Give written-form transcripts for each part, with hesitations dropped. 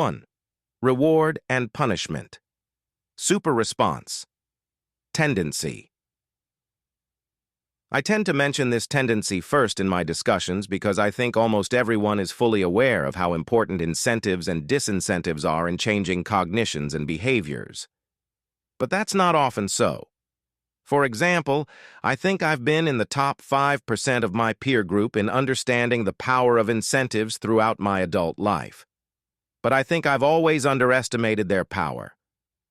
1. Reward and punishment. Superresponse. Tendency. I tend to mention this tendency first in my discussions because I think almost everyone is fully aware of how important incentives and disincentives are in changing cognitions and behaviors. But that's not often so. For example, I think I've been in the top 5% of my peer group in understanding the power of incentives throughout my adult life. But I think I've always underestimated their power.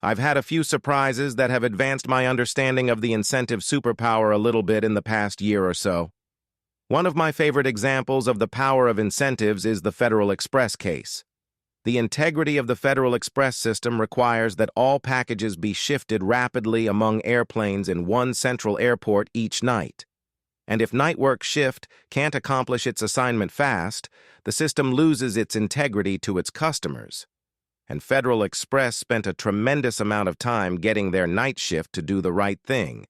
I've had a few surprises that have advanced my understanding of the incentive superpower a little bit in the past year or so. One of my favorite examples of the power of incentives is the Federal Express case. The integrity of the Federal Express system requires that all packages be shifted rapidly among airplanes in one central airport each night. And if Nightwork Shift can't accomplish its assignment fast, the system loses its integrity to its customers. And Federal Express spent a tremendous amount of time getting their night shift to do the right thing.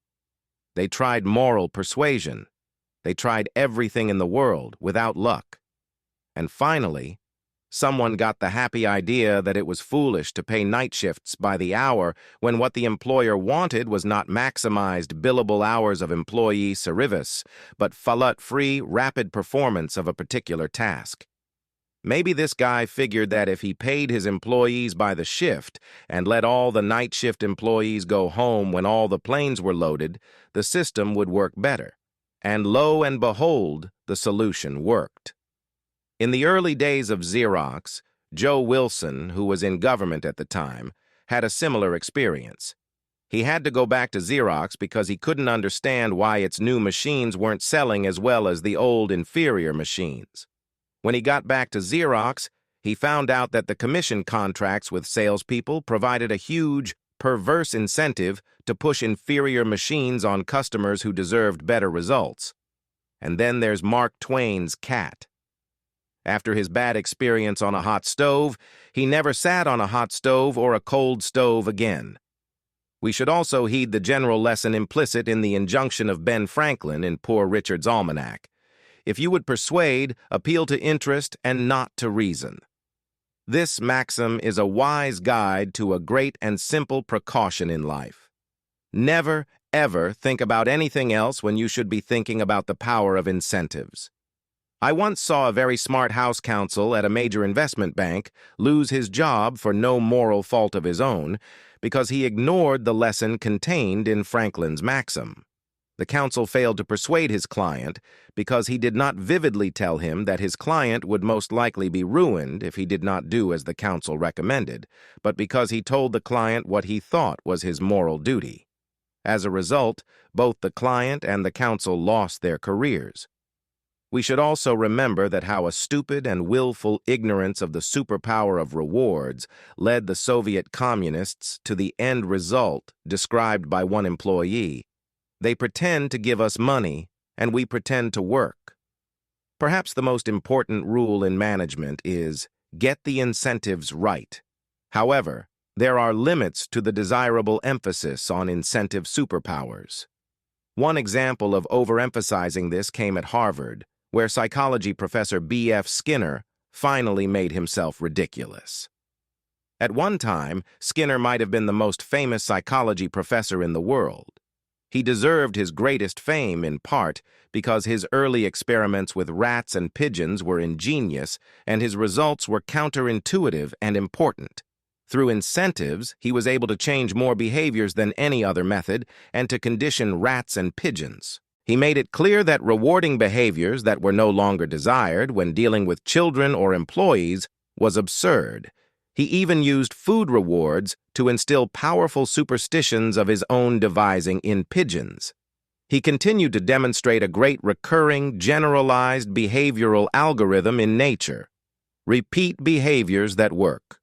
They tried moral persuasion. They tried everything in the world without luck. And finally, someone got the happy idea that it was foolish to pay night shifts by the hour when what the employer wanted was not maximized billable hours of employee service, but fault-free, rapid performance of a particular task. Maybe this guy figured that if he paid his employees by the shift and let all the night shift employees go home when all the planes were loaded, the system would work better. And lo and behold, the solution worked. In the early days of Xerox, Joe Wilson, who was in government at the time, had a similar experience. He had to go back to Xerox because he couldn't understand why its new machines weren't selling as well as the old inferior machines. When he got back to Xerox, he found out that the commission contracts with salespeople provided a huge, perverse incentive to push inferior machines on customers who deserved better results. And then there's Mark Twain's cat. After his bad experience on a hot stove, he never sat on a hot stove or a cold stove again. We should also heed the general lesson implicit in the injunction of Ben Franklin in Poor Richard's Almanac. If you would persuade, appeal to interest and not to reason. This maxim is a wise guide to a great and simple precaution in life. Never, ever think about anything else when you should be thinking about the power of incentives. I once saw a very smart house counsel at a major investment bank lose his job for no moral fault of his own because he ignored the lesson contained in Franklin's maxim. The counsel failed to persuade his client because he did not vividly tell him that his client would most likely be ruined if he did not do as the counsel recommended, but because he told the client what he thought was his moral duty. As a result, both the client and the counsel lost their careers. We should also remember that how a stupid and willful ignorance of the superpower of rewards led the Soviet communists to the end result described by one employee. They pretend to give us money, and we pretend to work. Perhaps the most important rule in management is, get the incentives right. However, there are limits to the desirable emphasis on incentive superpowers. One example of overemphasizing this came at Harvard, where psychology professor B.F. Skinner finally made himself ridiculous. At one time, Skinner might have been the most famous psychology professor in the world. He deserved his greatest fame in part because his early experiments with rats and pigeons were ingenious and his results were counterintuitive and important. Through incentives, he was able to change more behaviors than any other method and to condition rats and pigeons. He made it clear that rewarding behaviors that were no longer desired when dealing with children or employees was absurd. He even used food rewards to instill powerful superstitions of his own devising in pigeons. He continued to demonstrate a great recurring, generalized behavioral algorithm in nature. Repeat behaviors that work.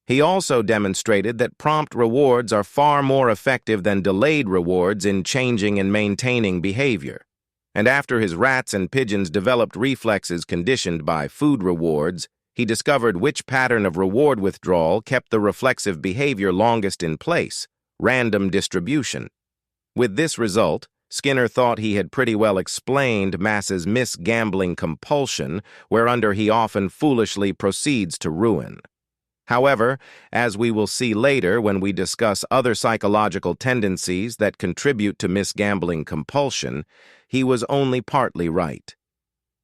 He also demonstrated that prompt rewards are far more effective than delayed rewards in changing and maintaining behavior. And after his rats and pigeons developed reflexes conditioned by food rewards, he discovered which pattern of reward withdrawal kept the reflexive behavior longest in place, random distribution. With this result, Skinner thought he had pretty well explained Mass's misgambling compulsion, whereunder he often foolishly proceeds to ruin. However, as we will see later when we discuss other psychological tendencies that contribute to misgambling compulsion, he was only partly right.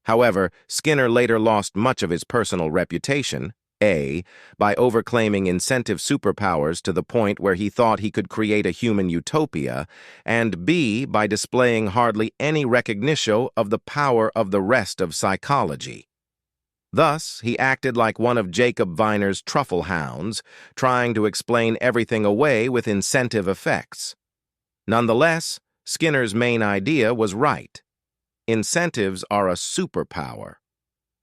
However, Skinner later lost much of his personal reputation, A, by overclaiming incentive superpowers to the point where he thought he could create a human utopia, and B, by displaying hardly any recognition of the power of the rest of psychology. Thus, he acted like one of Jacob Viner's truffle hounds, trying to explain everything away with incentive effects. Nonetheless, Skinner's main idea was right. Incentives are a superpower.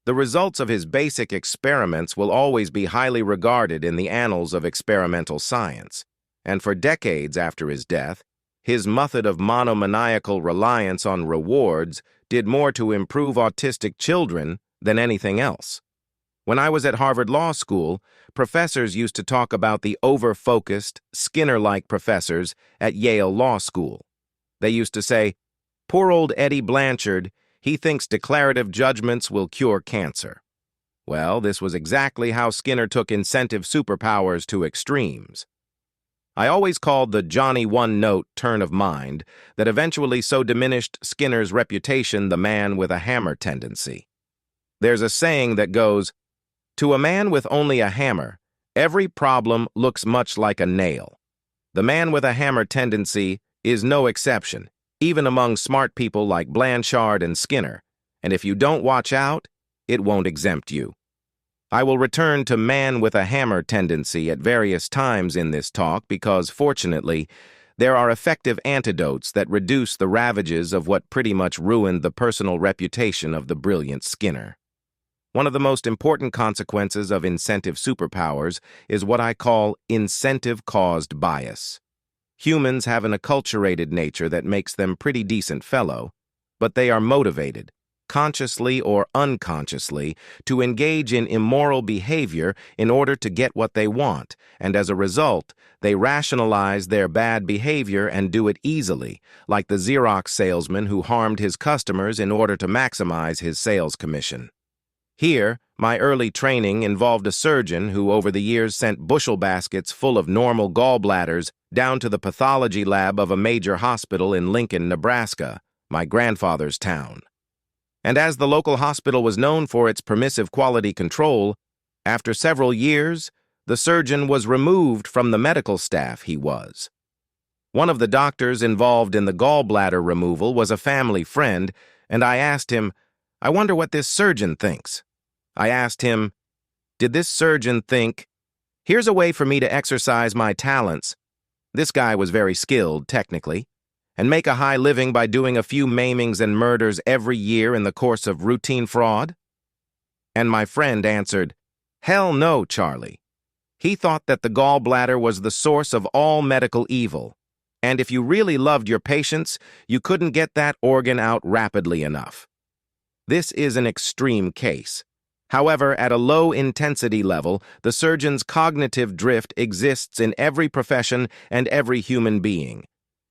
The results of his basic experiments will always be highly regarded in the annals of experimental science, and for decades after his death, his method of monomaniacal reliance on rewards did more to improve autistic children than anything else. When I was at Harvard Law School, professors used to talk about the over-focused, Skinner-like professors at Yale Law School. They used to say, "Poor old Eddie Blanchard, he thinks declarative judgments will cure cancer." Well, this was exactly how Skinner took incentive superpowers to extremes. I always called the Johnny one-note turn of mind that eventually so diminished Skinner's reputation the man with a hammer tendency. There's a saying that goes, "To a man with only a hammer, every problem looks much like a nail." The man with a hammer tendency is no exception, even among smart people like Blanchard and Skinner, and if you don't watch out, it won't exempt you. I will return to man with a hammer tendency at various times in this talk because, fortunately, there are effective antidotes that reduce the ravages of what pretty much ruined the personal reputation of the brilliant Skinner. One of the most important consequences of incentive superpowers is what I call incentive-caused bias. Humans have an acculturated nature that makes them pretty decent fellow, but they are motivated, consciously or unconsciously, to engage in immoral behavior in order to get what they want, and as a result, they rationalize their bad behavior and do it easily, like the Xerox salesman who harmed his customers in order to maximize his sales commission. Here, my early training involved a surgeon who over the years sent bushel baskets full of normal gallbladders down to the pathology lab of a major hospital in Lincoln, Nebraska, my grandfather's town. And as the local hospital was known for its permissive quality control, after several years, the surgeon was removed from the medical staff he was. One of the doctors involved in the gallbladder removal was a family friend, and I asked him, "I wonder what this surgeon thinks." I asked him, "Did this surgeon think, here's a way for me to exercise my talents," this guy was very skilled, technically, "and make a high living by doing a few maimings and murders every year in the course of routine fraud?" And my friend answered, "Hell no, Charlie. He thought that the gallbladder was the source of all medical evil, and if you really loved your patients, you couldn't get that organ out rapidly enough." This is an extreme case. However, at a low-intensity level, the surgeon's cognitive drift exists in every profession and every human being,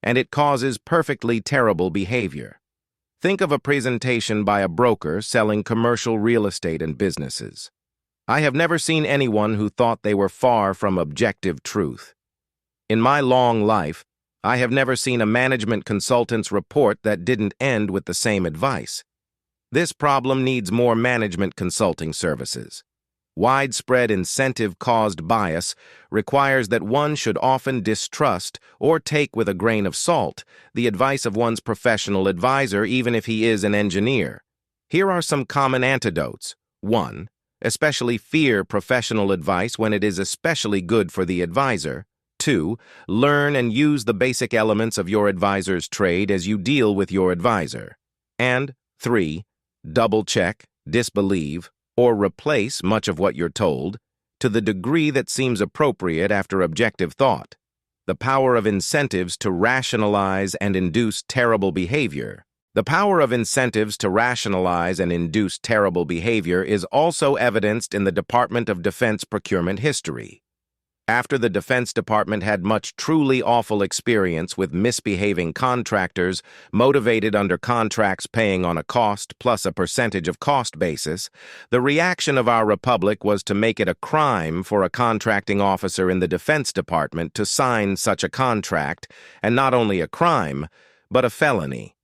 and it causes perfectly terrible behavior. Think of a presentation by a broker selling commercial real estate and businesses. I have never seen anyone who thought they were far from objective truth. In my long life, I have never seen a management consultant's report that didn't end with the same advice. This problem needs more management consulting services. Widespread incentive-caused bias requires that one should often distrust or take with a grain of salt the advice of one's professional advisor, even if he is an engineer. Here are some common antidotes. 1. Especially fear professional advice when it is especially good for the advisor. 2. Learn and use the basic elements of your advisor's trade as you deal with your advisor. And 3. Double-check, disbelieve, or replace much of what you're told to the degree that seems appropriate after objective thought. The power of incentives to rationalize and induce terrible behavior. The power of incentives to rationalize and induce terrible behavior is also evidenced in the Department of Defense procurement history. After the Defense Department had much truly awful experience with misbehaving contractors motivated under contracts paying on a cost plus a percentage of cost basis, the reaction of our republic was to make it a crime for a contracting officer in the Defense Department to sign such a contract, and not only a crime, but a felony.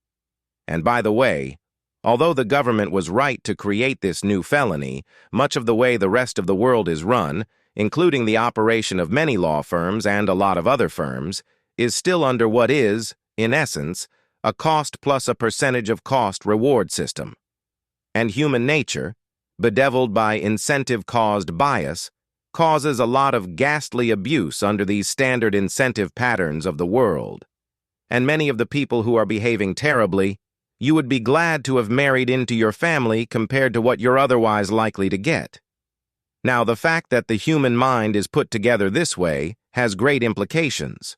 And by the way, although the government was right to create this new felony, much of the way the rest of the world is run, including the operation of many law firms and a lot of other firms, is still under what is, in essence, a cost plus a percentage of cost reward system. And human nature, bedeviled by incentive-caused bias, causes a lot of ghastly abuse under these standard incentive patterns of the world. And many of the people who are behaving terribly, you would be glad to have married into your family compared to what you're otherwise likely to get. Now, the fact that the human mind is put together this way has great implications.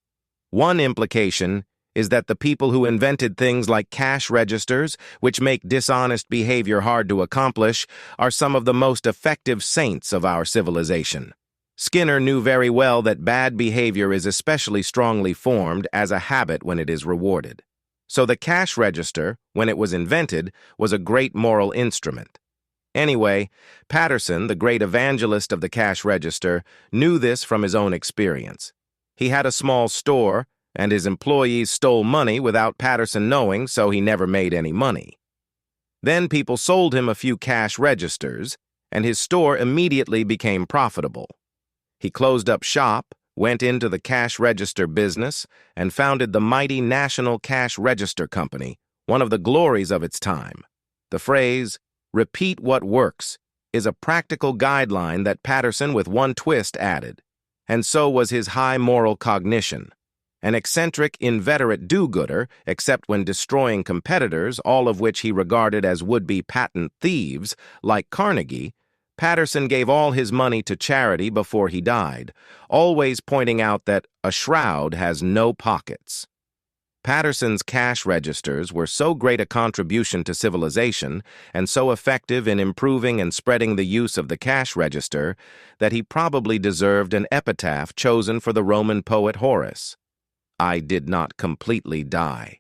One implication is that the people who invented things like cash registers, which make dishonest behavior hard to accomplish, are some of the most effective saints of our civilization. Skinner knew very well that bad behavior is especially strongly formed as a habit when it is rewarded. So the cash register, when it was invented, was a great moral instrument. Anyway, Patterson, the great evangelist of the cash register, knew this from his own experience. He had a small store, and his employees stole money without Patterson knowing, so he never made any money. Then people sold him a few cash registers, and his store immediately became profitable. He closed up shop, went into the cash register business, and founded the mighty National Cash Register Company, one of the glories of its time. The phrase, "Repeat what works," is a practical guideline that Patterson with one twist added, and so was his high moral cognition. An eccentric, inveterate do-gooder, except when destroying competitors, all of which he regarded as would-be patent thieves, like Carnegie, Patterson gave all his money to charity before he died, always pointing out that a shroud has no pockets. Patterson's cash registers were so great a contribution to civilization and so effective in improving and spreading the use of the cash register that he probably deserved an epitaph chosen for the Roman poet Horace. "I did not completely die."